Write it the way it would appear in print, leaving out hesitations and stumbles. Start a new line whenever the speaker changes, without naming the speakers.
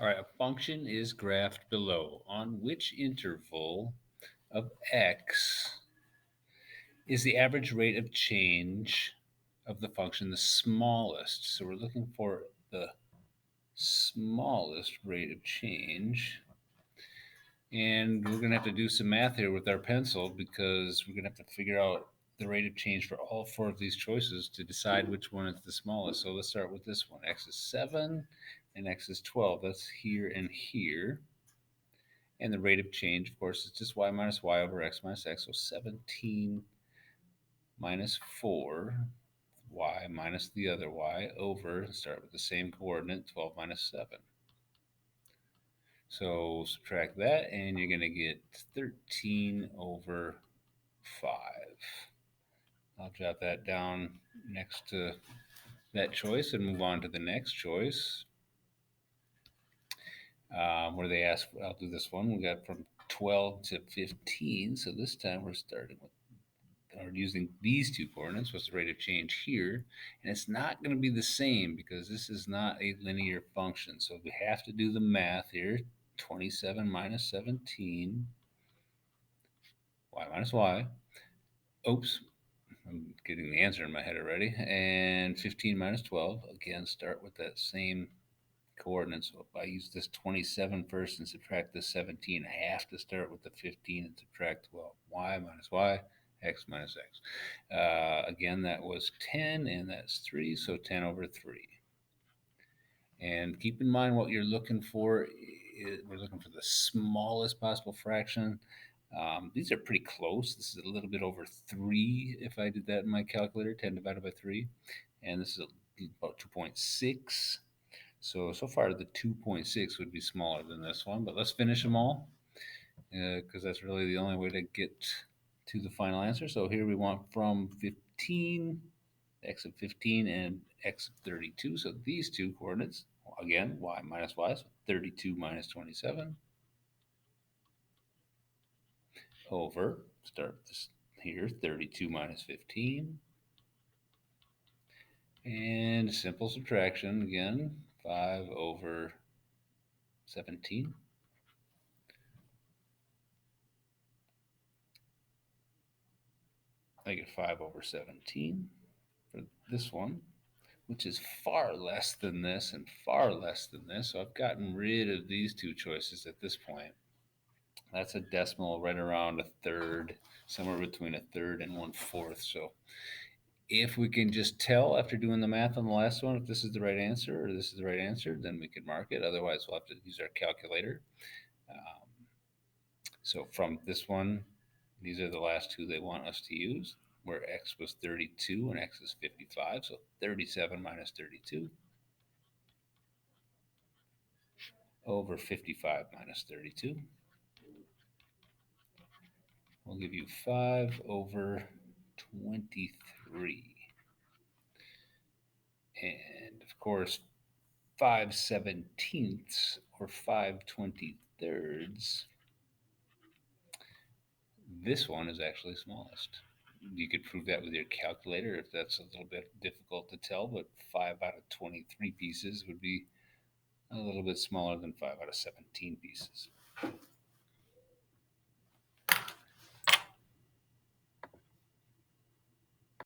All right, a function is graphed below. On which interval of x is the average rate of change of the function the smallest? So we're looking for the smallest rate of change. And we're going to have to do some math here with our pencil because we're going to have to figure out the rate of change for all four of these choices to decide which one is the smallest. So let's start with this one. X is 7 and x is 12. That's here and here. And the rate of change, of course, is just y minus y over x minus x. So 17 minus 4, y minus the other y over, start with the same coordinate, 12 minus 7. So subtract that, and you're going to get 13 over 5. I'll jot that down next to that choice and move on to the next choice, where they ask, I'll do this one. We got from 12 to 15. So this time we're starting with, or using these two coordinates. What's the rate of change here? And it's not going to be the same because this is not a linear function. So we have to do the math here. 27 minus 17, y minus y. Oops, I'm getting the answer in my head already. And 15 minus 12. Again, start with that same coordinate. So if I use this 27 first and subtract this 17, I have to start with the 15 and subtract 12. Y minus y, x minus x. Again, that was 10, and that's 3, so 10 over 3. And keep in mind what you're looking for. We're looking for the smallest possible fraction. These are pretty close. This is a little bit over 3 if I did that in my calculator, 10 divided by 3. And this is about 2.6. So far the 2.6 would be smaller than this one, but let's finish them all because that's really the only way to get to the final answer. So here we want from 15, x of 15 and x of 32. So these two coordinates, again, y minus y, so 32 minus 27 over, start this here, 32 minus 15. And simple subtraction again, 5 over 17. I get 5 over 17 for this one, which is far less than this and far less than this. So I've gotten rid of these two choices at this point. That's a decimal right around a third, somewhere between a third and 1/4. So if we can just tell after doing the math on the last one if this is the right answer or this is the right answer, then we can mark it. Otherwise, we'll have to use our calculator. Um, so from this one, these are the last two they want us to use, where x was 32 and x is 55. So 37 minus 32 over 55 minus 32 will give you 5 over 23. And of course, 5/17 or 5/23. This one is actually smallest. You could prove that with your calculator if that's a little bit difficult to tell, but 5 out of 23 pieces would be a little bit smaller than 5 out of 17 pieces.